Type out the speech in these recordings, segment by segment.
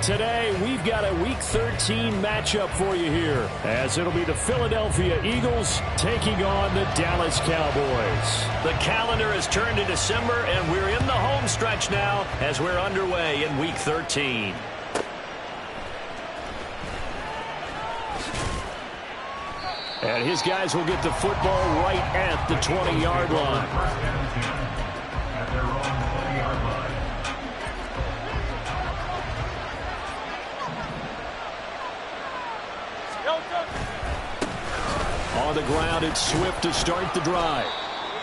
Today, we've got a Week 13 matchup for you here, as it'll be the Philadelphia Eagles taking on the Dallas Cowboys. The calendar has turned to December, and we're in the home stretch now as we're underway in Week 13. And his guys will get the football right at the 20-yard line. On the ground, it's Swift to start the drive.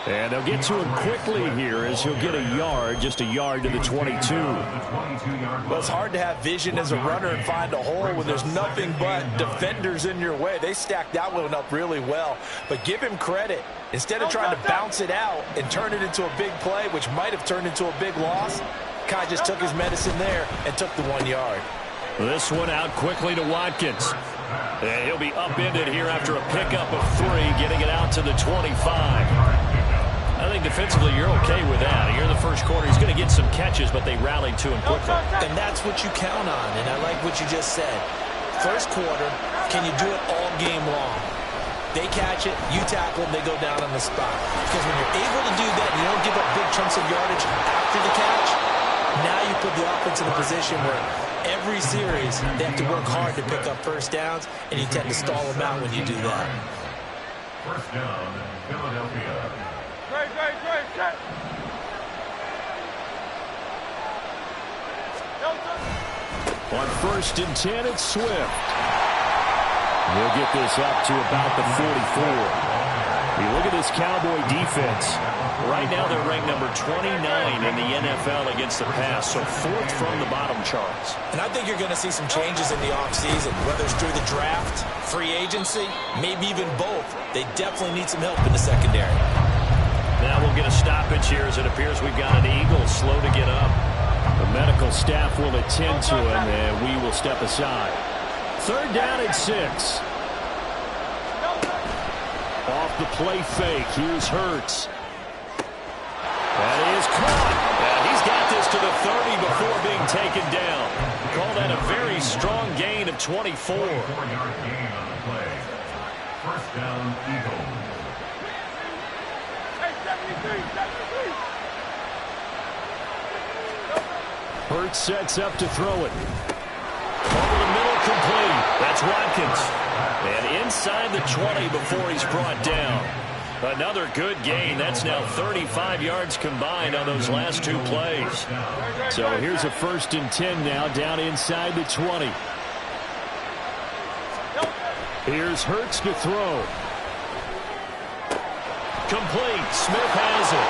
And they'll get to him quickly here as he'll get a yard, just a yard to the 22. Well, it's hard to have vision as a runner and find a hole when there's nothing but defenders in your way. They stacked that one up really well. But give him credit. Instead of trying to bounce it out and turn it into a big play, which might have turned into a big loss, Kai just took his medicine there and took the 1 yard. This one out quickly to Watkins. And he'll be upended here after a pickup of 3, getting it out to the 25. I think defensively you're okay with that. Here in the first quarter, he's going to get some catches, but they rallied to him quickly. And that's what you count on, and I like what you just said. First quarter, can you do it all game long? They catch it, you tackle them, they go down on the spot. Because when you're able to do that, and you don't give up big chunks of yardage after the catch, now you put the offense in a position where every series they have to work hard to pick up first downs, and you tend to stall them out when you do that. First down, Philadelphia. On 1st and 10, it's Swift. He'll get this up to about the 44. You look at this Cowboy defense. Right now they're ranked number 29 in the NFL against the pass, so 4th from the bottom charts. And I think you're going to see some changes in the offseason, whether it's through the draft, free agency, maybe even both. They definitely need some help in the secondary. Now we'll get a stoppage here as it appears we've got an Eagle slow to get up. The medical staff will attend to him, and we will step aside. 3rd down and 6. Off the play fake, here's Hurts. That is caught. And he's got this to the 30 before being taken down. Call that a very strong gain of 24. 4-yard gain on the play. First down, Eagles. Hurts sets up to throw it. Over the middle, complete. That's Watkins. And inside the 20 before he's brought down. Another good gain. That's now 35 yards combined on those last 2 plays. So here's a 1st and 10 now, down inside the 20. Here's Hurts to throw. Complete. Smith has it.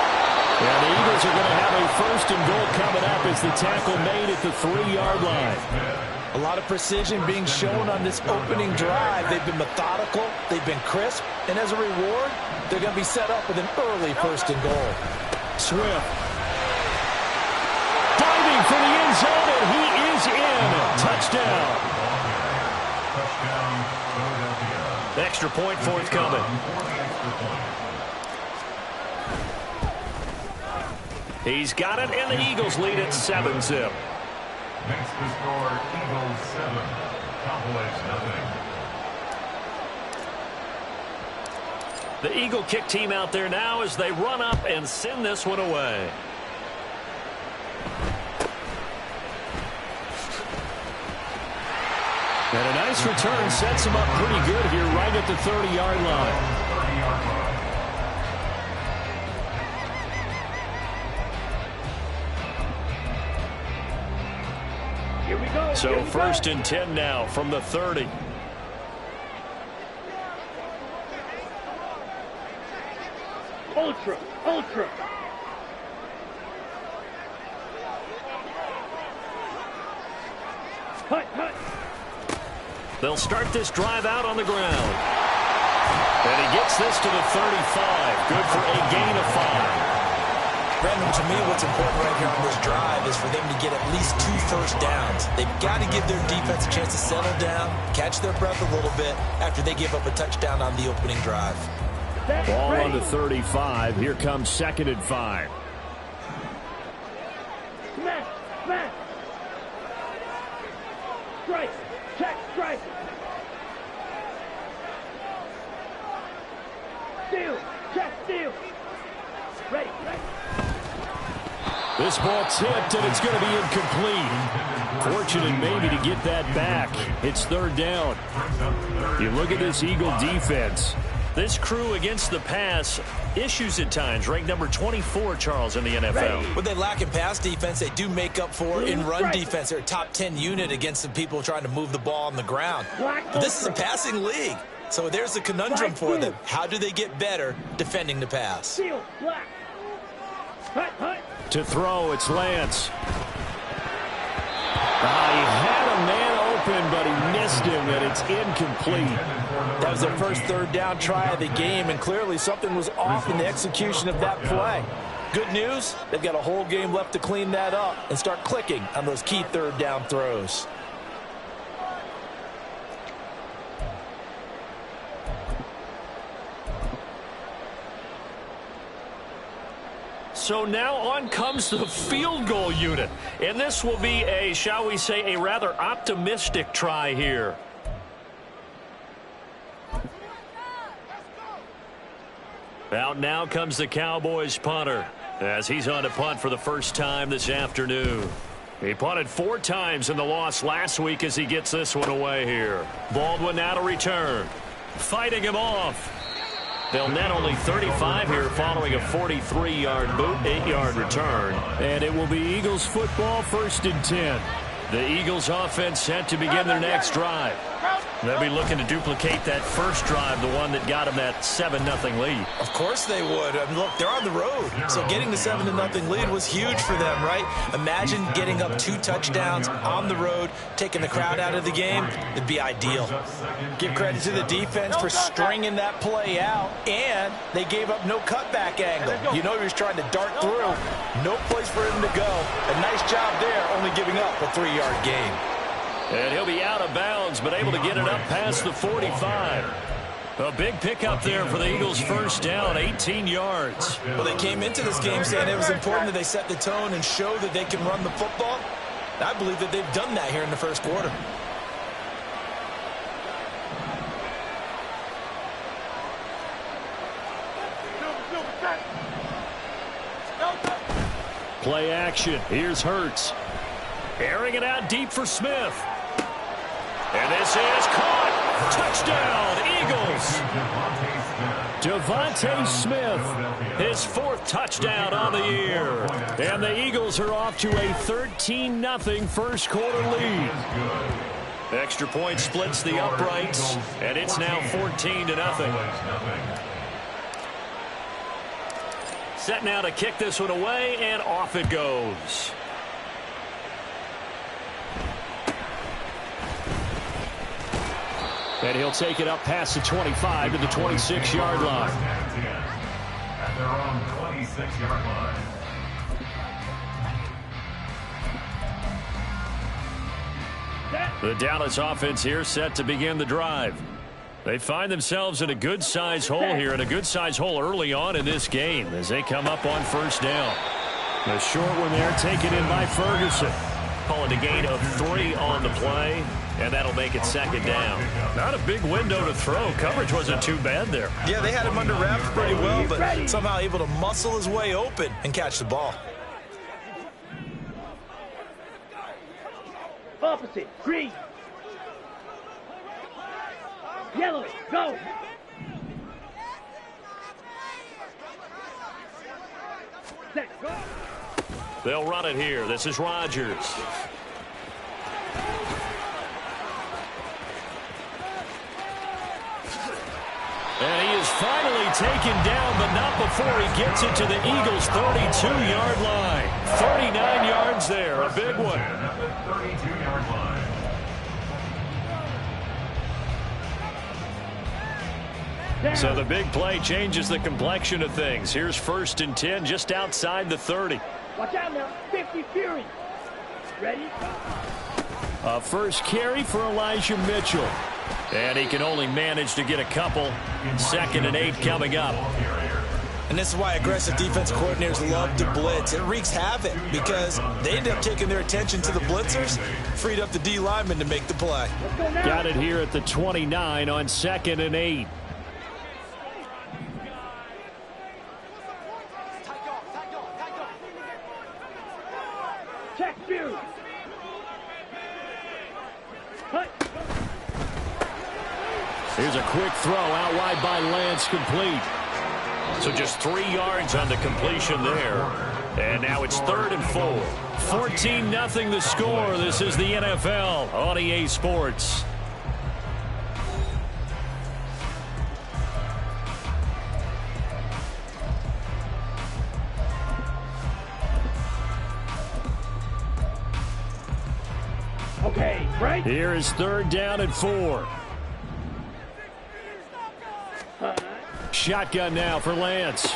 And the Eagles are going to have a 1st and goal coming up as the tackle made at the 3-yard line. A lot of precision being shown on this opening drive. They've been methodical. They've been crisp. And as a reward, they're going to be set up with an early 1st and goal. Swift. Diving for the end zone, and he is in. Touchdown. Extra point forthcoming. He's got it, and the Eagles lead at 7-zip. Makes the score Eagles 7, Cowboys nothing. The Eagle kick team out there now as they run up and send this one away. And a nice return sets him up pretty good here right at the 30-yard line. So 1st and 10 now from the 30. Ultra. Hut. They'll start this drive out on the ground. And he gets this to the 35. Good for a gain of 5. Brandon, to me, what's important right here on this drive is for them to get at least 2 first downs. They've got to give their defense a chance to settle down, catch their breath a little bit after they give up a touchdown on the opening drive. Ball on the 35. Here comes 2nd and 5. strike. Check strike. Steal. Check steal. Ready. This ball tipped, and it's going to be incomplete. Fortunate maybe to get that back. It's third down. You look at this Eagle defense. This crew against the pass, issues at times. Ranked number 24, Charles, in the NFL. What they lack in pass defense, they do make up for in run defense. They're a top 10 unit against the people trying to move the ball on the ground. But this is a passing league. So there's the conundrum for them. How do they get better defending the pass? To throw, it's Lance. He had a man open, but he missed him, and it's incomplete. That was their first third down try of the game, and clearly something was off in the execution of that play. Good news, they've got a whole game left to clean that up and start clicking on those key third down throws. So now on comes the field goal unit. And this will be a, shall we say, a rather optimistic try here. Out now comes the Cowboys punter as he's on to punt for the first time this afternoon. He punted 4 times in the loss last week as he gets this one away here. Baldwin now to return. Fighting him off. They'll net only 35 here following a 43-yard boot, 8-yard return. And it will be Eagles football, 1st and 10. The Eagles offense set to begin their next drive. They'll be looking to duplicate that first drive, the one that got them that 7-0 lead. Of course they would. I mean, look, they're on the road, so getting the 7-0 lead was huge for them, right? Imagine getting up 2 touchdowns on the road, taking the crowd out of the game. It'd be ideal. Give credit to the defense for stringing that play out, and they gave up no cutback angle. You know he was trying to dart through. No place for him to go. A nice job there, only giving up a 3-yard gain. And he'll be out of bounds, but able to get it up past the 45. A big pickup there for the Eagles' first down, 18 yards. Well, they came into this game saying it was important that they set the tone and show that they can run the football. I believe that they've done that here in the first quarter. Play action. Here's Hurts. Airing it out deep for Smith. And this is caught. Touchdown, Eagles. Devontae Smith, his 4th touchdown on the year. And the Eagles are off to a 13-0 first quarter lead. Extra point splits the uprights, and it's now 14-0. Set now to kick this one away, and off it goes. And he'll take it up past the 25 to the 26-yard line. At their own 26-yard line. The Dallas offense here set to begin the drive. They find themselves in a good-sized hole here, and a good-sized hole early on in this game as they come up on first down. The short one there taken in by Ferguson. Calling a gain of 3 on the play, and that'll make it 2nd down. Not a big window to throw. Coverage wasn't too bad there. Yeah, they had him under wraps pretty well, but somehow able to muscle his way open and catch the ball. Opposite. Green. Yellow. Go. Set. Go. They'll run it here. This is Rodgers. And he is finally taken down, but not before he gets it to the Eagles' 32-yard line. 39 yards there, a big one. At the 32-yard line. So the big play changes the complexion of things. Here's 1st and 10 just outside the 30. Watch out now. 50 Fury. Ready? A first carry for Elijah Mitchell. And he can only manage to get a couple. 2nd and 8 coming up. And this is why aggressive defense coordinators love to blitz. It wreaks havoc because they end up taking their attention to the blitzers, freed up the D lineman to make the play. Got it here at the 29 on 2nd and 8. Check Fury. Cut. Here's a quick throw out wide by Lance, complete. So just 3 yards on the completion there. And now it's 3rd and 4. 14-0 the score. This is the NFL on EA Sports. Okay, right? Here is 3rd down and 4. Shotgun now for Lance.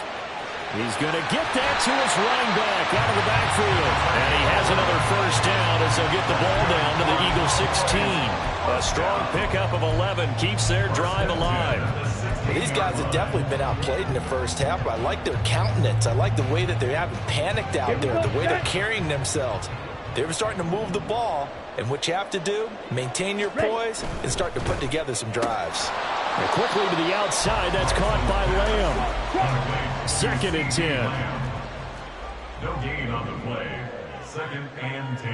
He's going to get that to his running back out of the backfield. And he has another 1st down as they'll get the ball down to the Eagles 16. A strong pickup of 11 keeps their drive alive. Well, these guys have definitely been outplayed in the first half, but I like their countenance. I like the way that they haven't panicked out there, the way they're carrying themselves. They're starting to move the ball, and what you have to do, maintain your poise and start to put together some drives. And quickly to the outside, that's caught by Lamb. 2nd and 10. No gain on the play. 2nd and 10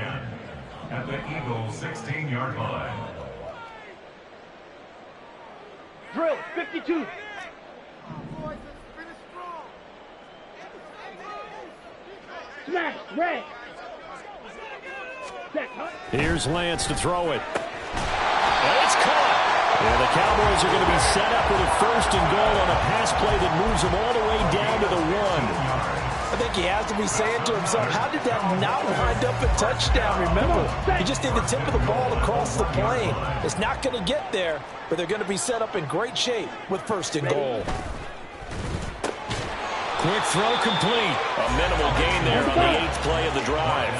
at the Eagles 16-yard line. Drill, 52. Smash, red. Here's Lance to throw it. And it's caught. And the Cowboys are going to be set up with a 1st and goal on a pass play that moves them all the way down to the 1. I think he has to be saying to himself, how did that not wind up a touchdown? Remember, he just did the tip of the ball across the plane. It's not going to get there, but they're going to be set up in great shape with 1st and goal. Quick throw complete. A minimal gain there on the 8th play of the drive.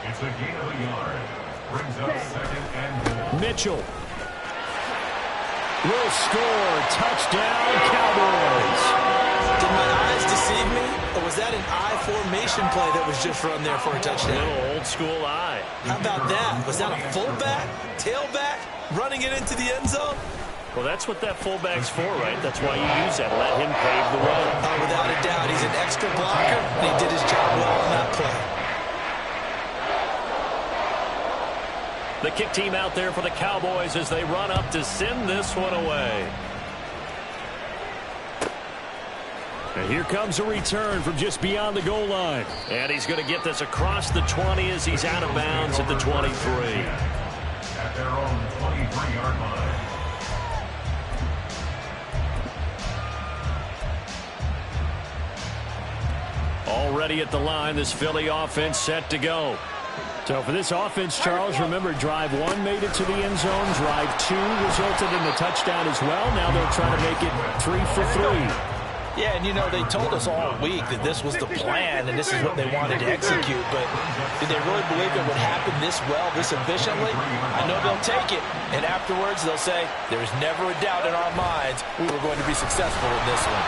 It's a gain of a yard. Brings up 2nd and goal. Mitchell will score. Touchdown, Cowboys. Did my eyes deceive me, or was that an I formation play that was just run there for a touchdown? Little old school eye. How about that? Was that a fullback, tailback, running it into the end zone? Well, that's what that fullback's for, right? That's why you use that. Let him pave the way. Oh, without a doubt, he's an extra blocker, and he did his job well on that play. The kick team out there for the Cowboys as they run up to send this one away. And here comes a return from just beyond the goal line. And he's going to get this across the 20 as he's out of bounds at the 23. At their own 23-yard line. Already at the line, this Philly offense set to go. So for this offense, Charles, remember, drive 1 made it to the end zone. Drive 2 resulted in the touchdown as well. Now they'll try to make it 3 for 3. Yeah, and you know, they told us all week that this was the plan and this is what they wanted to execute, but did they really believe it would happen this well, this efficiently? I know they'll take it, and afterwards they'll say, there's never a doubt in our minds we were going to be successful in this one.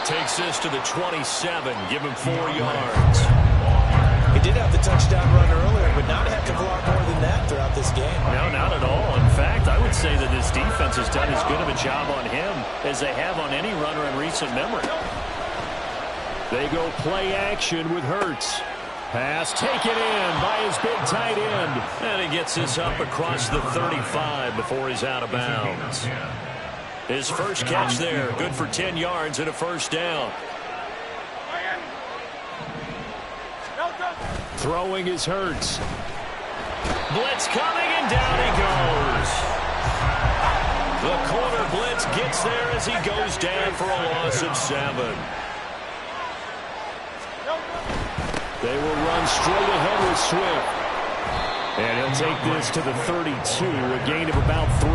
Takes this to the 27, give him 4 yards. He did have the touchdown run earlier, but not a heck of a lot more than that throughout this game. No, not at all. In fact, I would say that this defense has done as good of a job on him as they have on any runner in recent memory. They go play action with Hurts. Pass taken in by his big tight end. And he gets this up across the 35 before he's out of bounds. His first catch there, good for 10 yards and a 1st down. Throwing is Hurts. Blitz coming, and down he goes. The corner blitz gets there as he goes down for a loss of 7. They will run straight ahead with Swift. And he'll take this to the 32, a gain of about 3.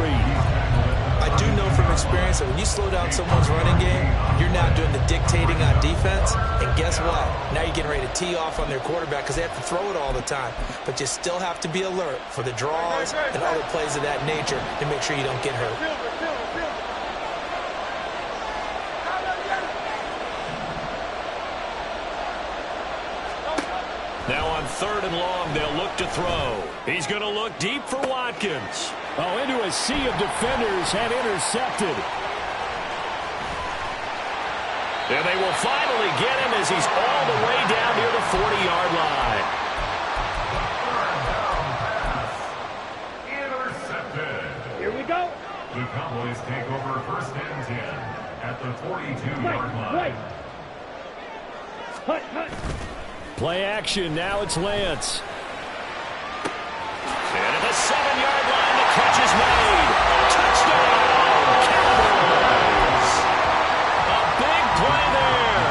I do know from experience that when you slow down someone's running game, you're now doing the dictating on defense. And guess what? Now you're getting ready to tee off on their quarterback because they have to throw it all the time. But you still have to be alert for the draws and other plays of that nature to make sure you don't get hurt. third and long. They'll look to throw. He's going to look deep for Watkins. Oh, into a sea of defenders and intercepted. And they will finally get him as he's all the way down near the 40-yard line. Intercepted. Here we go. The Cowboys take over first and 10 at the 42-yard line. Hut, hut. Play action. Now it's Lance. And at the 7-yard line, the catch is made. Touchdown, Cowboys. A big play there.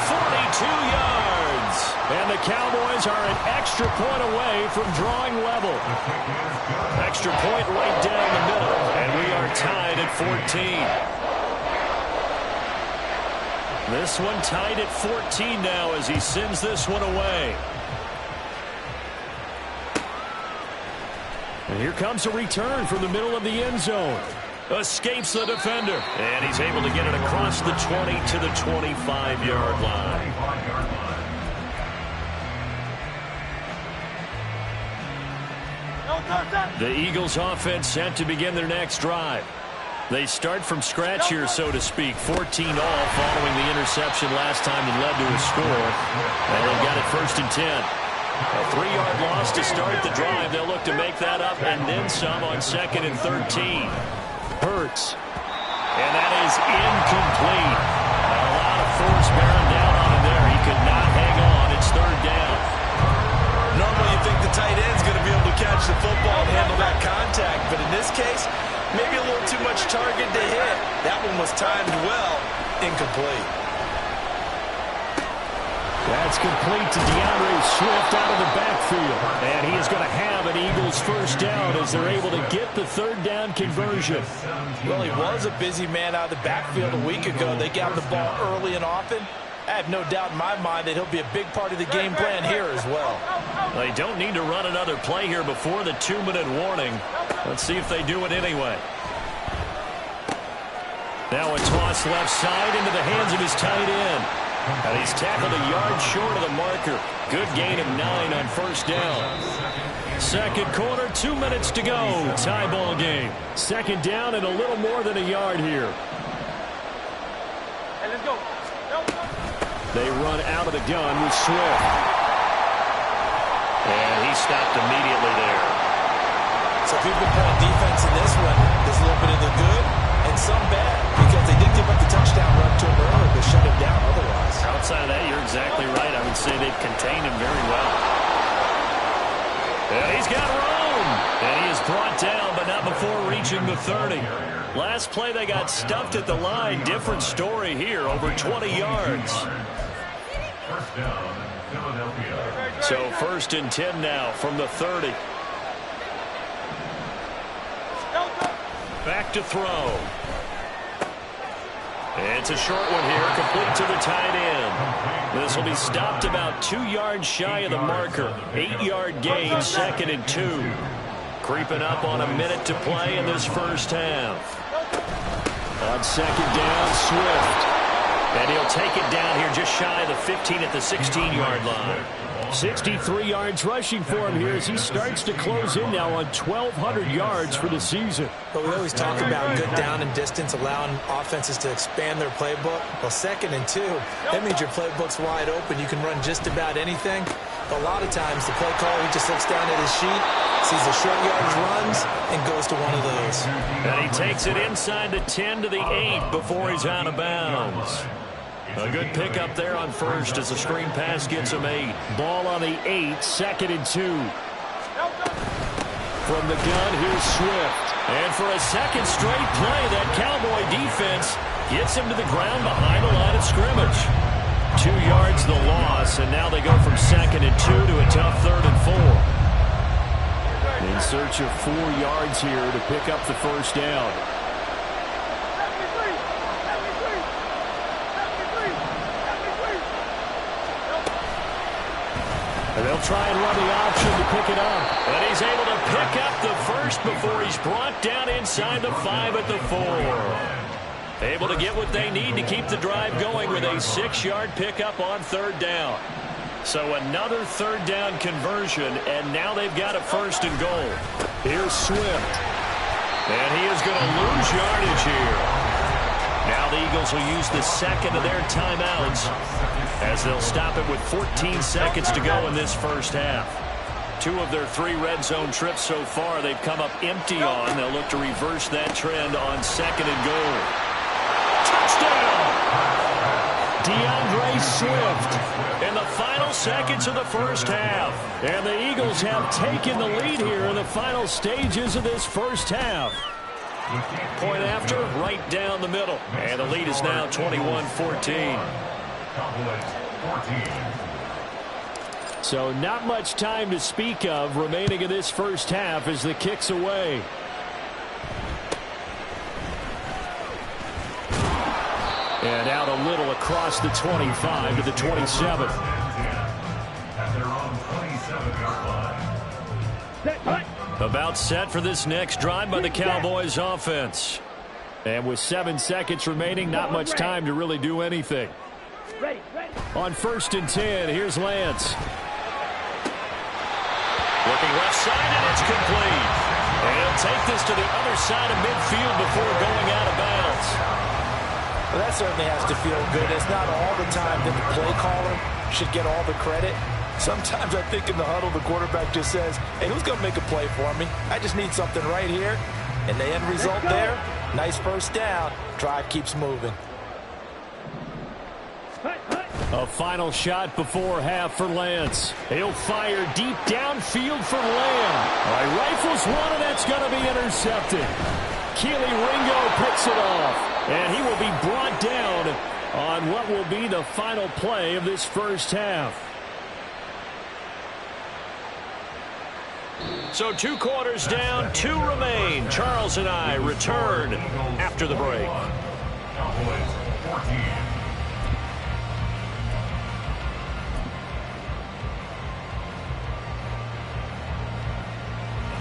42 yards. And the Cowboys are an extra point away from drawing level. Extra point right down the middle. And we are tied at 14. This one tied at 14 now as he sends this one away. And here comes a return from the middle of the end zone. Escapes the defender. And he's able to get it across the 20 to the 25-yard line. The Eagles offense set to begin their next drive. They start from scratch here, so to speak. 14 all following the interception last time that led to a score. And they've got it first and 10. A 3-yard loss to start the drive. They'll look to make that up and then some on second and 13. Hurts. And that is incomplete. A lot of force bearing down on him there. He could not hang on. It's third down. Normally you think the tight end's going to be able to catch the football and handle that contact, but in this case, maybe a little too much target to hit. That one was timed well. Incomplete. That's complete to DeAndre Swift out of the backfield. And he is going to have an Eagles first down as they're able to get the third down conversion. Well, he was a busy man out of the backfield a week ago. They got him the ball early and often. I have no doubt in my mind that he'll be a big part of the game plan here as well. They don't need to run another play here before the 2-minute warning. Let's see if they do it anyway. Now a toss left side into the hands of his tight end. And he's tackled a yard short of the marker. Good gain of 9 on first down. Second quarter, 2 minutes to go. Tie ball game. Second down and a little more than a yard here. Hey, let's go. They run out of the gun with Swift. And he stopped immediately there. So people point defense in this one. There's a little bit of the good and some bad because they did give up the touchdown run to him earlier to shut him down otherwise. Outside of that, you're exactly right. I would say they've contained him very well. And he's got room. And he is brought down, but not before reaching the 30. Last play, they got stuffed at the line. Different story here, over 20 yards. First down, Philadelphia. So first and 10 now from the 30. Back to throw. It's a short one here, complete to the tight end. This will be stopped about 2 yards shy of the marker. 8-yard gain, second and 2. Creeping up on a minute to play in this first half. On second down, Swift. And he'll take it down here just shy of the 15 at the 16-yard line. 63 yards rushing for him here as he starts to close in now on 1,200 yards for the season. But we always talk about good down and distance, allowing offenses to expand their playbook. Well, second and 2, that means your playbook's wide open. You can run just about anything. But a lot of times, the play caller, he just looks down at his sheet, sees the short yardage runs, and goes to one of those. And he takes it inside the 10 to the 8 before he's out of bounds. A good pickup there on first as the screen pass gets him 8. Ball on the 8, second and 2. From the gun, here's Swift. And for a second straight play, that Cowboy defense gets him to the ground behind the line of scrimmage. 2 yards the loss, and now they go from second and 2 to a tough third and 4. In search of 4 yards here to pick up the first down. And they'll try and run the option to pick it up. And he's able to pick up the first before he's brought down inside the 5 at the 4. Able to get what they need to keep the drive going with a 6-yard pickup on third down. So another third down conversion, and now they've got a 1st and goal. Here's Swift. And he is going to lose yardage here. Now the Eagles will use the second of their timeouts as they'll stop it with 14 seconds to go in this first half. 2 of their 3 red zone trips so far they've come up empty on. They'll look to reverse that trend on 2nd and goal. Touchdown! DeAndre Swift in the final seconds of the first half. And the Eagles have taken the lead here in the final stages of this first half. Point after, right down the middle. And the lead is now 21-14. So not much time to speak of remaining in this first half as the kick's away. And out a little across the 25 to the 27. About set for this next drive by the Cowboys offense. And with 7 seconds remaining, not much time to really do anything. On 1st and 10, here's Lance. Looking left side, and it's complete. And he'll take this to the other side of midfield before going out of bounds. Well, that certainly has to feel good. It's not all the time that the play caller should get all the credit. Sometimes I think in the huddle, the quarterback just says, hey, who's going to make a play for me? I just need something right here. And the end result there, nice first down. Drive keeps moving. A final shot before half for Lance. He'll fire deep downfield for Lamb. Rifles one, and that's going to be intercepted. Keely Ringo picks it off. And he will be brought down on what will be the final play of this first half. So 2 quarters down, 2 remain. Charles and I return after the break.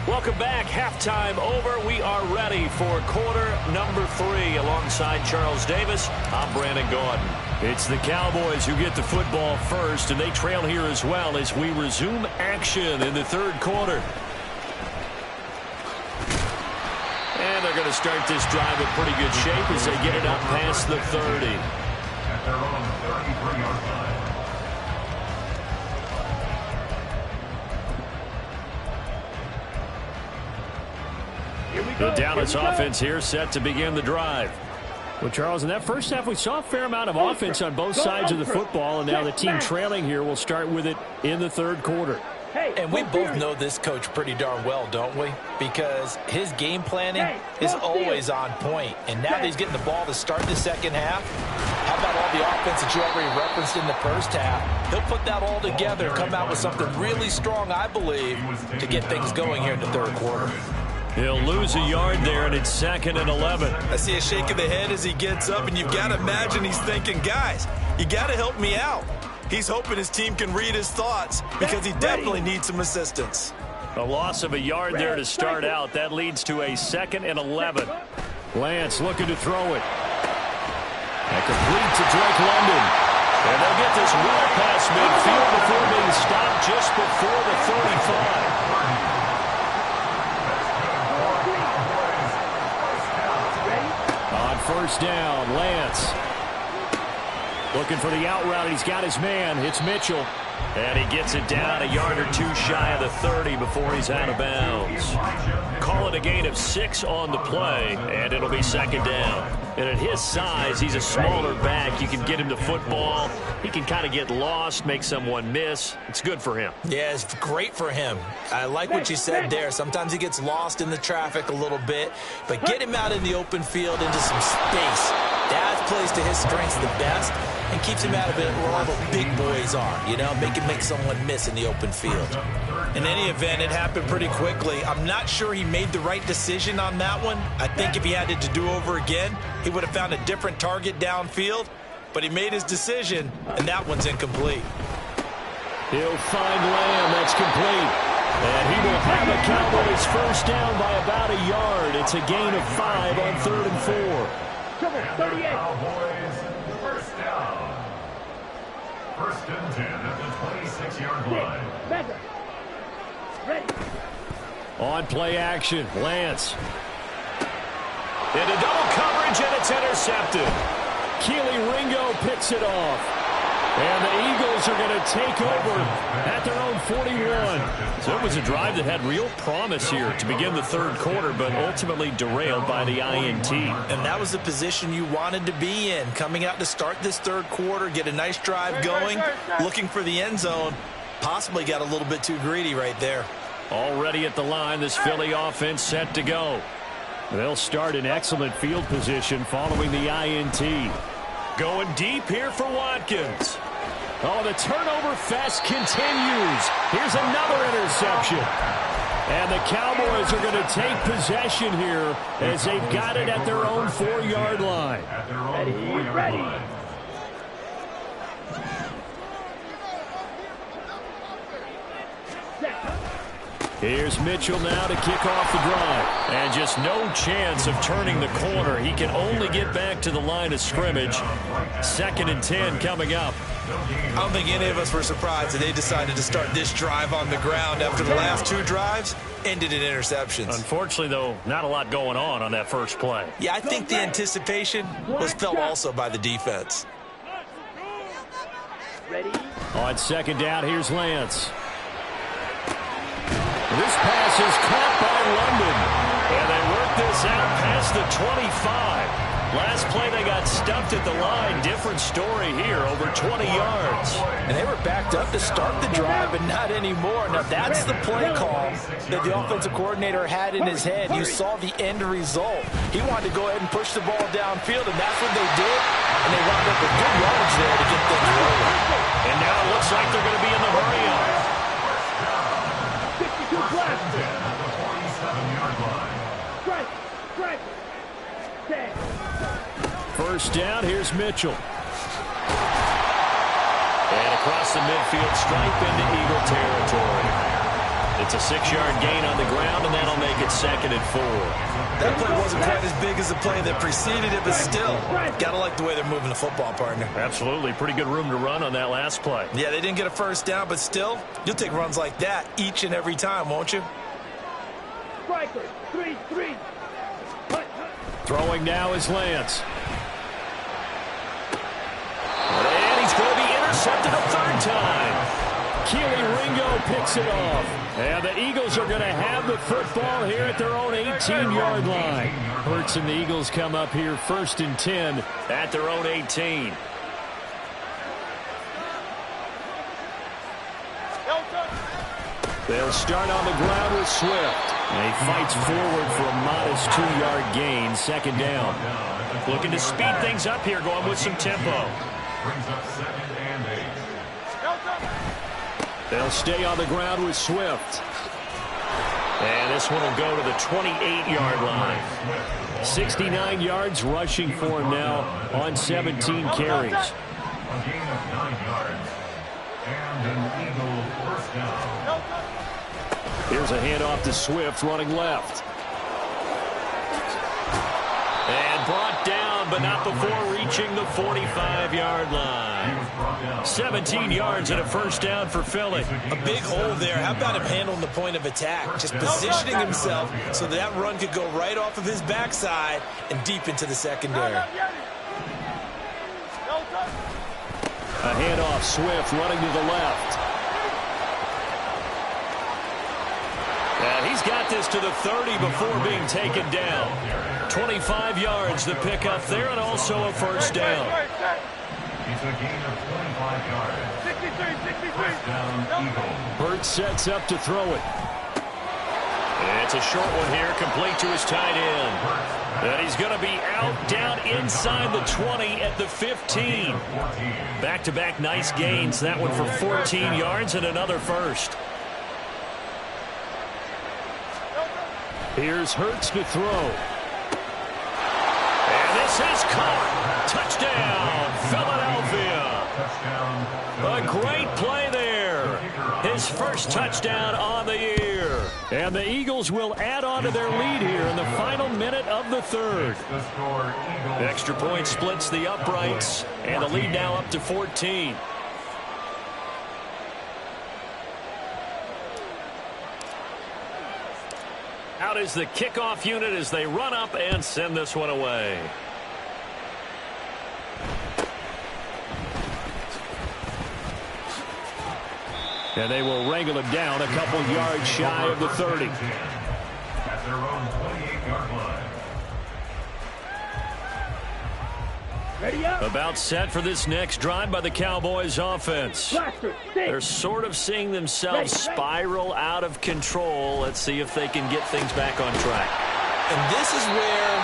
Welcome back. Halftime over. We are ready for quarter number 3. Alongside Charles Davis, I'm Brandon Gaudin. It's the Cowboys who get the football first, and they trail here as well as we resume action in the 3rd quarter. And they're going to start this drive in pretty good shape as they get it up past the 30. At their own 33-yard line. The Dallas offense here set to begin the drive. Well, Charles, in that first half, we saw a fair amount of offense on both sides of the football, and now the team trailing here will start with it in the 3rd quarter. And we both know this coach pretty darn well, don't we? Because his game planning is always on point. And now that he's getting the ball to start the second half, how about all the offense that you already referenced in the first half? He'll put that all together and come out with something really strong, I believe, to get things going here in the 3rd quarter. He'll lose a yard there, and it's 2nd and 11. I see a shake of the head as he gets up, and you've got to imagine he's thinking, guys, you got to help me out. He's hoping his team can read his thoughts because he definitely needs some assistance. A loss of a yard there to start out. That leads to a 2nd and 11. Lance looking to throw it. And complete to Drake London. And they'll get this well past midfield before being stopped just before the 35. On 1st down, Lance looking for the out route. He's got his man. It's Mitchell. And he gets it down a yard or 2 shy of the 30 before he's out of bounds. Call it a gain of 6 on the play, and it'll be 2nd down. And at his size, he's a smaller back. You can get him to football. He can kind of get lost, make someone miss. It's good for him. Yeah, it's great for him. I like what you said there. Sometimes he gets lost in the traffic a little bit, but get him out in the open field into some space. That plays to his strengths the best and keeps him out of it where all the big boys are, you know, make someone miss in the open field. In any event, it happened pretty quickly. I'm not sure he made the right decision on that one. I think if he had it to do over again, he would have found a different target downfield, but he made his decision, and that one's incomplete. He'll find Lamb. That's complete. And he will have a Cowboys first down by about a yard. It's a gain of 5 on 3rd and 4. Cowboys first down. First and 10 at the 26-yard line. Mega. Ready. On play action, Lance. Into double coverage, and it's intercepted. Keely Ringo picks it off. And the Eagles are going to take over at their own 41. So it was a drive that had real promise here to begin the third quarter, but ultimately derailed by the INT. And that was the position you wanted to be in. Coming out to start this third quarter, get a nice drive going, looking for the end zone. Possibly got a little bit too greedy right there. Already at the line, this Philly offense set to go. They'll start in excellent field position following the INT. Going deep here for Watkins. Oh, the turnover fest continues. Here's another interception. And the Cowboys are going to take possession here as they've got it at their own 4-yard line. Ready. Here's Mitchell now to kick off the drive. And just no chance of turning the corner. He can only get back to the line of scrimmage. 2nd and 10 coming up. I don't think any of us were surprised that they decided to start this drive on the ground after the last 2 drives ended in interceptions. Unfortunately, though, not a lot going on that first play. Yeah, I think the anticipation was felt also by the defense. Ready. On 2nd down, here's Lance. This pass is caught by London. And they work this out past the 25. Last play they got stuffed at the line. Different story here, over 20 yards. And they were backed up to start the drive, but not anymore. Now that's the play call that the offensive coordinator had in his head. You saw the end result. He wanted to go ahead and push the ball downfield, and that's what they did. And they wound up with good yardage there to get things rolling. And now it looks like they're going to be in the hurry-up. First down, here's Mitchell. And across the midfield stripe into Eagle territory. It's a 6-yard gain on the ground, and that'll make it 2nd and 4. That play wasn't quite as big as the play that preceded it, but still, gotta like the way they're moving the football, partner. Absolutely. Pretty good room to run on that last play. Yeah, they didn't get a first down, but still, you'll take runs like that each and every time, won't you? Striker. 3-3. Throwing now is Lance. And he's going to be intercepted a 3rd time. Keely Ringo picks it off. And the Eagles are going to have the football here at their own 18-yard line. Hurts and the Eagles come up here 1st and 10 at their own 18. They'll start on the ground with Swift. And he fights forward for a modest 2-yard gain, 2nd down. Looking to speed things up here, going with some tempo. Brings up 2nd and 8. They'll stay on the ground with Swift. And this one will go to the 28-yard line. 69 yards rushing for him now on 17 carries. A gain of 9 yards. And an Eagle first down. Here's a handoff to Swift running left. And brought down, but not before reaching the 45-yard line. 17 yards and a first down for Philly. A big hole there. How about him handling the point of attack? Just positioning himself so that run could go right off of his backside and deep into the secondary. A handoff, Swift running to the left. And he's got this to the 30 before being taken down. 25 yards the pickup there, and also a first down. It's a gain of 25 yards. 63. First down, Eagle. Burt sets up to throw it. And it's a short one here, complete to his tight end. And he's going to be out down inside the 20 at the 15. Back-to-back nice gains. That one for 14 yards and another first. Here's Hurts to throw. And this is caught. Touchdown, Philadelphia. A great play there. His first touchdown on the year. And the Eagles will add on to their lead here in the final minute of the third. Extra point splits the uprights, and the lead now up to 14. Out is the kickoff unit as they run up and send this one away. And they will wrangle him down a couple yards shy of the 30. At their own 28-yard line. Ready up. About set for this next drive by the Cowboys offense. Blaster, They're six. sort of seeing themselves spiral out of control. Let's see if they can get things back on track. And this is where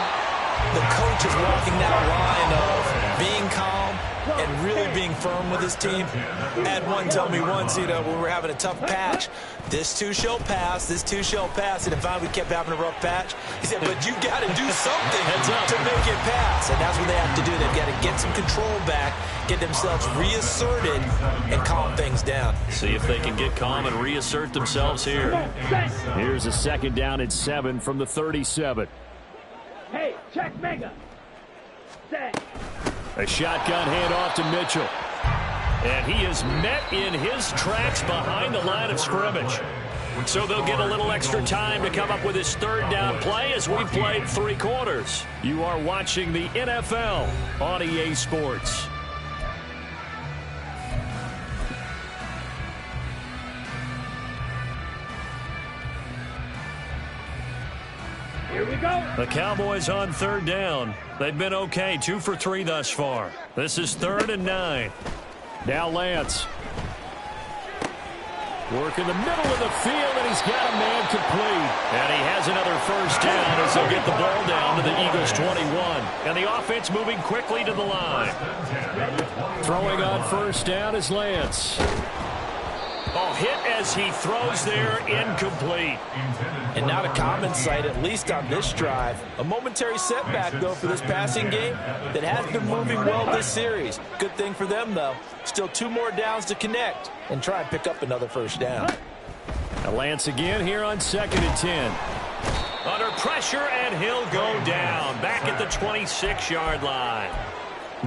the coach is walking that line of being calm and really being firm with his team. I had one tell me once, when we were having a tough patch, this too shall pass, this too shall pass. And if we kept having a rough patch, he said, but you got to do something to make it pass. And that's what they have to do. They've got to get some control back, get themselves reasserted, and calm things down. See if they can get calm and reassert themselves here. Here's a second down and 7 from the 37. Hey, check mega. Set. A shotgun handoff to Mitchell. And he is met in his tracks behind the line of scrimmage. So they'll get a little extra time to come up with his third down play as we played 3 quarters. You are watching the NFL on EA Sports. Here we go. The Cowboys on third down. They've been okay, 2 for 3 thus far. This is 3rd and 9. Now Lance. Work in the middle of the field, and he's got a man complete. And he has another first down as they'll get the ball down to the Eagles' 21. And the offense moving quickly to the line. Throwing on first down is Lance. Oh, hit as he throws there, incomplete. And not a common sight, at least on this drive. A momentary setback, though, for this passing game that has been moving well this series. Good thing for them, though. Still 2 more downs to connect and try and pick up another first down. Now Lance again here on 2nd and 10. Under pressure, and he'll go down. Back at the 26-yard line.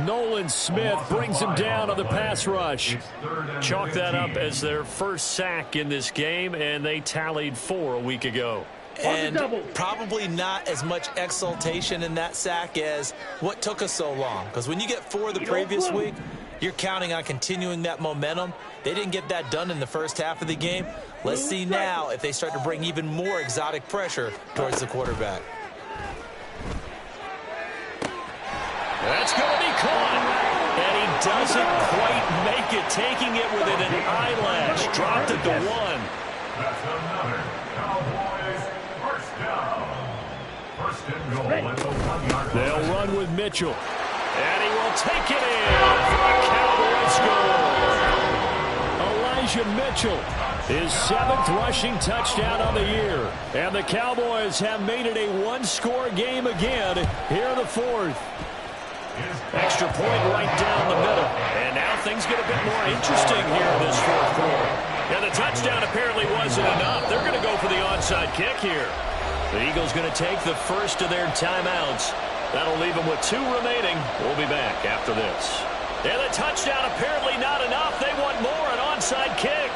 Nolan Smith brings him down on the pass rush. Chalk that up as their first sack in this game, and they tallied 4 a week ago. And probably not as much exultation in that sack as what took us so long. Because when you get 4 the previous week, you're counting on continuing that momentum. They didn't get that done in the first half of the game. Let's see now if they start to bring even more exotic pressure towards the quarterback. That's going to be caught. And he doesn't quite make it, taking it within an eyelash. Dropped it to 1. That's another Cowboys first down. First and goal at the 1-yard line. They'll run with Mitchell. And he will take it in for a Cowboys score. Elijah Mitchell, his 7th rushing touchdown on the year. And the Cowboys have made it a 1-score game again here in the 4th. Extra point right down the middle. And now things get a bit more interesting here in this 4th quarter. And the touchdown apparently wasn't enough. They're going to go for the onside kick here. The Eagles going to take the first of their timeouts. That'll leave them with 2 remaining. We'll be back after this. And the touchdown apparently not enough. They want more, an onside kick.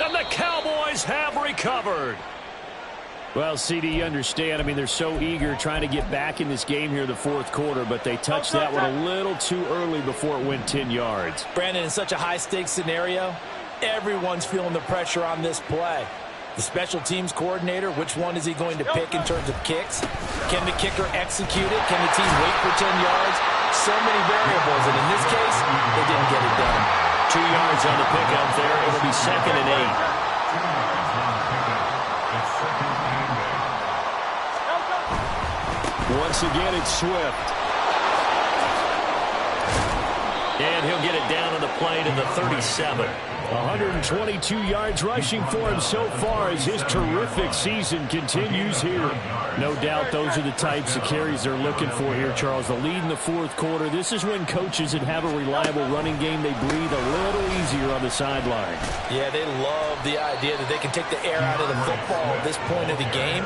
And the Cowboys have recovered. Well, CD, you understand. I mean, they're so eager trying to get back in this game here in the 4th quarter, but they touched that one a little too early before it went 10 yards. Brandon, in such a high-stakes scenario, everyone's feeling the pressure on this play. The special teams coordinator, which one is he going to pick in terms of kicks? Can the kicker execute it? Can the team wait for 10 yards? So many variables, and in this case, they didn't get it done. 2 yards on the pickup there. It'll be 2nd and 8. Once again, it's Swift. And he'll get it down on the play to the 37. 122 yards rushing for him so far as his terrific season continues here. No doubt those are the types of carries they're looking for here, Charles. The lead in the 4th quarter. This is when coaches that have a reliable running game, they breathe a little easier on the sideline. Yeah, they love the idea that they can take the air out of the football at this point of the game.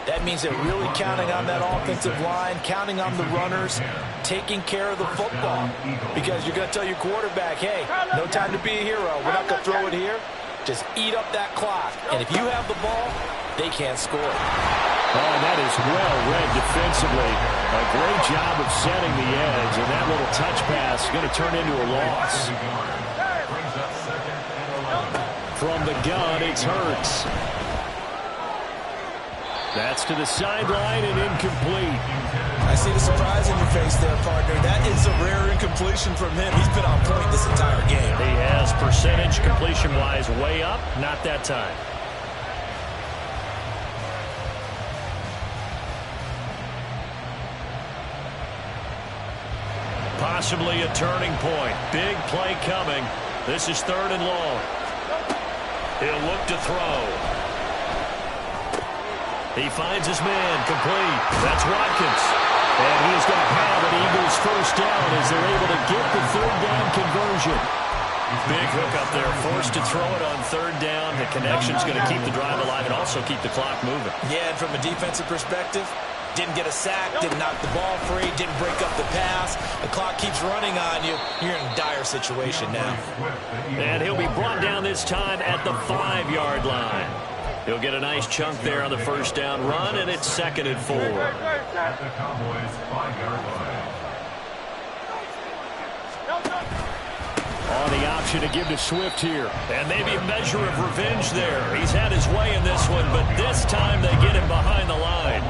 That means they're really counting on that offensive line, counting on the runners, taking care of the football. Because you're going to tell your quarterback, hey, no time to be a hero. We're not going to throw it here. Just eat up that clock. And if you have the ball, they can't score. Oh, and that is well read defensively. A great job of setting the edge, and that little touch pass is going to turn into a loss. From the gun, it's Hurts. That's to the sideline and incomplete. I see the surprise in your face there, partner. That is a rare incompletion from him. He's been on point this entire game. He has percentage completion-wise way up, not that time. Possibly a turning point. Big play coming. This is 3rd and long. He'll look to throw. He finds his man, complete. That's Watkins. And he is going to have an Eagles first down as they're able to get the 3rd down conversion. Big hook up there, forced to throw it on 3rd down. The connection's going to keep the drive alive and also keep the clock moving. Yeah, and from a defensive perspective, didn't get a sack, didn't knock the ball free, didn't break up the pass. The clock keeps running on you. You're in a dire situation now. And he'll be brought down this time at the 5-yard line. He'll get a nice chunk there on the first down run, and it's 2nd and 4. At the Cowboys' 5-yard line. On the option to give to Swift here. And maybe a measure of revenge there. He's had his way in this one, but this time they get him behind the line.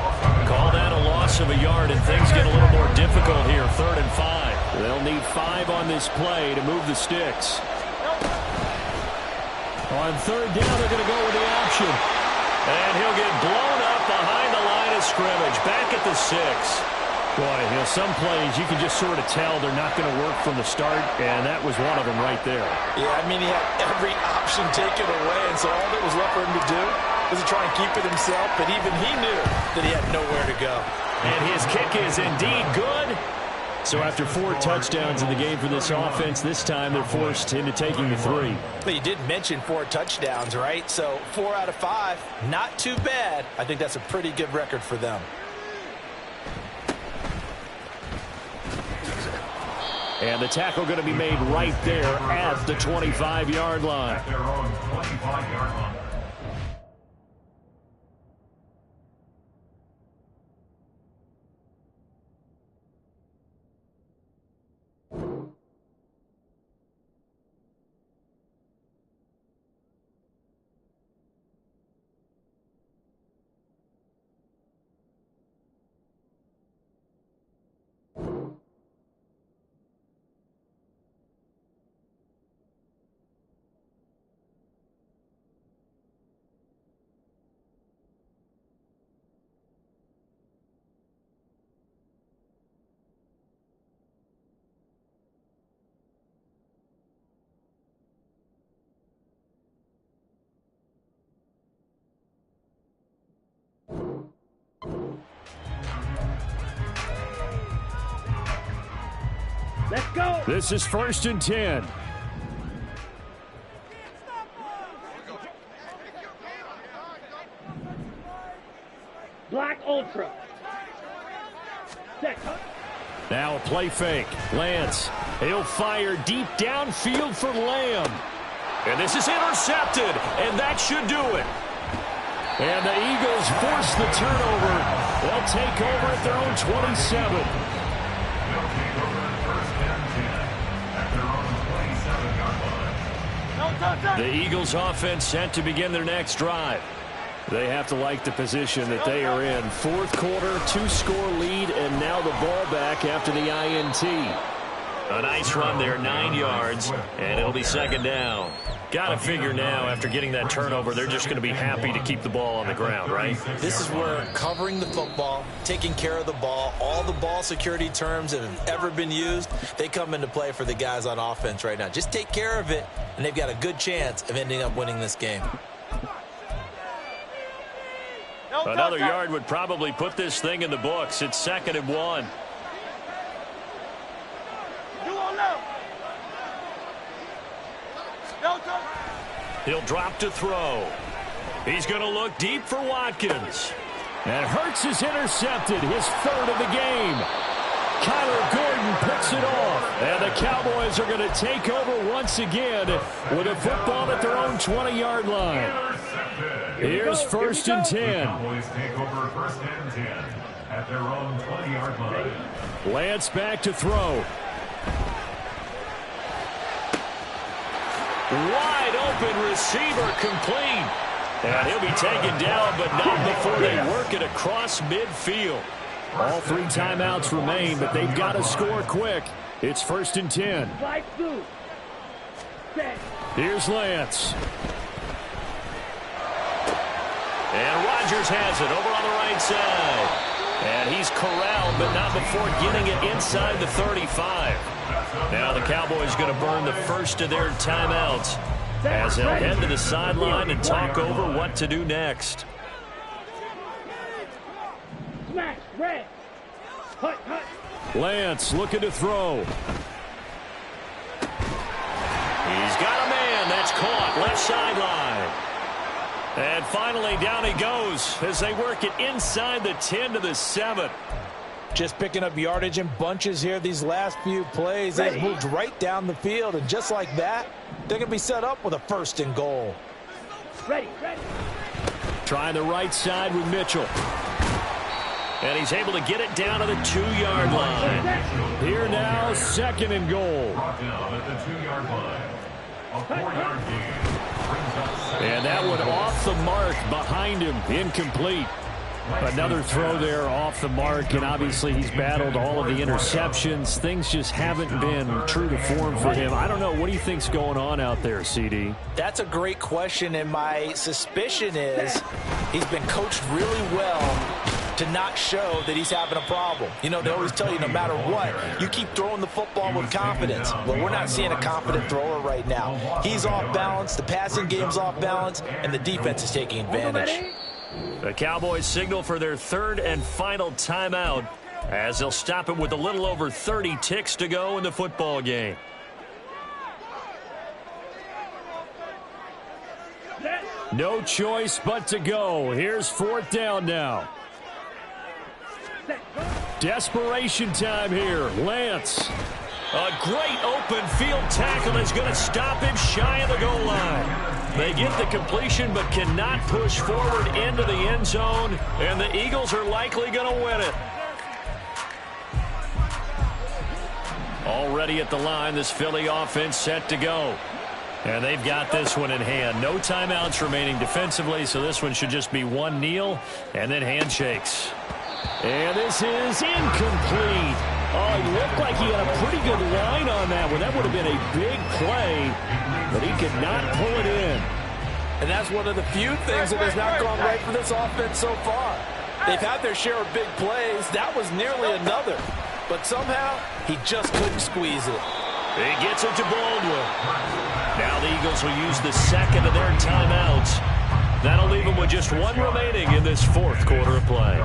Call that a loss of a yard, and things get a little more difficult here, 3rd and 5. They'll need 5 on this play to move the sticks. On 3rd down, they're going to go with the option. And he'll get blown up behind the line of scrimmage, back at the 6. Boy, you know, some plays you can just sort of tell they're not going to work from the start, and that was one of them right there. Yeah, I mean, he had every option taken away, and so all that was left for him to do was to try and keep it himself, but even he knew that he had nowhere to go. And his kick is indeed good. So after 4 touchdowns in the game for this offense, this time they're forced into taking the 3. But you did mention 4 touchdowns, right? So 4 out of 5, not too bad. I think that's a pretty good record for them. And the tackle going to be made right there at the 25-yard line. At their own 25-yard line. Let's go. This is 1st and 10. Black Ultra. Set. Now a play fake. Lance, he'll fire deep downfield for Lamb. And this is intercepted, and that should do it. And the Eagles force the turnover. They'll take over at their own 27. They'll take over at 1st and 10 at their own 27-yard line. The Eagles offense set to begin their next drive. They have to like the position that they are in. 4th quarter, 2-score lead, and now the ball back after the INT. A nice run there, 9 yards, and it'll be 2nd down. Got to figure now, after getting that turnover, they're just going to be happy to keep the ball on the ground, right? This is where covering the football, taking care of the ball, all the ball security terms that have ever been used, they come into play for the guys on offense right now. Just take care of it, and they've got a good chance of ending up winning this game. Another yard would probably put this thing in the books. It's 2nd and 1. He'll drop to throw. He's going to look deep for Watkins. And Hurts is intercepted, his third of the game. Kyler Gordon picks it off. And the Cowboys are going to take over once again with a football at their own 20-yard line. Here's first and 10. Cowboys take over first and 10 at their own 20-yard line. Lance back to throw. Wide open receiver complete. And he'll be taken down, but not before they work it across midfield. All 3 timeouts remain, but they've got to score quick. It's first and 10. Here's Lance. And Rodgers has it over on the right side. And he's corralled, but not before getting it inside the 35. Now the Cowboys going to burn the first of their timeouts as they'll head to the sideline and talk over what to do next. Smash, red. Hut, hut. Lance looking to throw. He's got a man. That's caught. Left sideline. And finally, down he goes as they work it inside the 10 to the 7. Just picking up yardage in bunches here these last few plays. They've moved right down the field, and just like that, they're going to be set up with a first and goal. Ready, ready. Trying the right side with Mitchell. And he's able to get it down to the 2-yard line. Here now, second and goal. Brought down at the 2-yard line. A 4-yard gain. And that one off the mark behind him, incomplete. Another throw there off the mark, and obviously he's battled all of the interceptions. Things just haven't been true to form for him. I don't know. What do you think's going on out there, CD? That's a great question, and my suspicion is he's been coached really well to not show that he's having a problem. You know, they always tell you no matter what, you keep throwing the football with confidence. Well, we're not seeing a confident thrower right now. He's off balance, the passing game's off balance, and the defense is taking advantage. The Cowboys signal for their third and final timeout as they'll stop it with a little over 30 ticks to go in the football game. No choice but to go. Here's fourth down now. Desperation time here. Lance. A great open field tackle is going to stop him shy of the goal line. They get the completion but cannot push forward into the end zone, and the Eagles are likely going to win it. Already at the line, this Philly offense set to go. And they've got this one in hand. No timeouts remaining defensively, so this one should just be one kneel and then handshakes. And this is incomplete. Oh, it looked like he had a pretty good line on that one. That would have been a big play, but he could not pull it in. And that's one of the few things that has not gone right for this offense so far. They've had their share of big plays. That was nearly another. But somehow, he just couldn't squeeze it. He gets it to Baldwin. Now the Eagles will use the second of their timeouts. That'll leave them with just one remaining in this fourth quarter of play.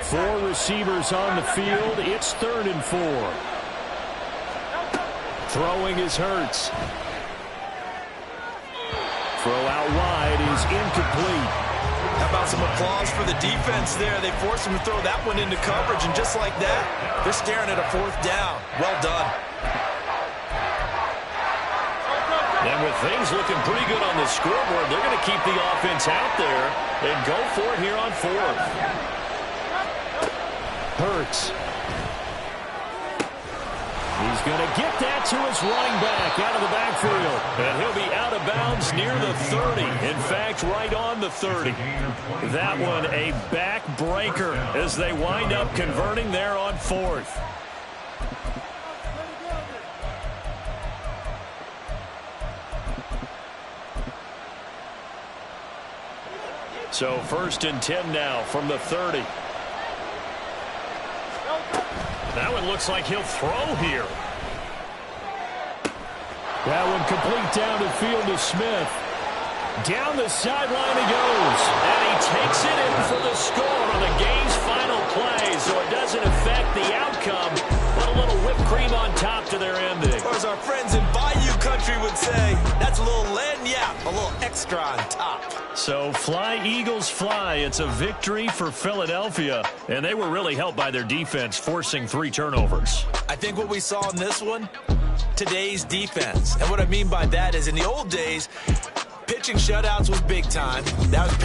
4 receivers on the field. It's 3rd and 4. Throwing is Hurts. Throw out wide is incomplete. How about some applause for the defense there? They forced him to throw that one into coverage, and just like that, they're staring at a 4th down. Well done. And with things looking pretty good on the scoreboard, they're going to keep the offense out there and go for it here on 4th. Hurts. He's going to get that to his running back out of the backfield. And he'll be out of bounds near the 30. In fact, right on the 30. That one a backbreaker as they wind up converting there on 4th. So 1st and 10 now from the 30. That one looks like he'll throw here. That one complete down the field to Smith. Down the sideline he goes. And he takes it in for the score on the game's final play, so it doesn't affect the outcome, but a little whipped cream on top to their ending. Or as our friends in Bayou Country would say. That's a little lagniappe, a little extra on top. So fly, Eagles, fly. It's a victory for Philadelphia. And they were really helped by their defense, forcing 3 turnovers. I think what we saw in this one, today's defense. And what I mean by that is in the old days, pitching shutouts was big time. That was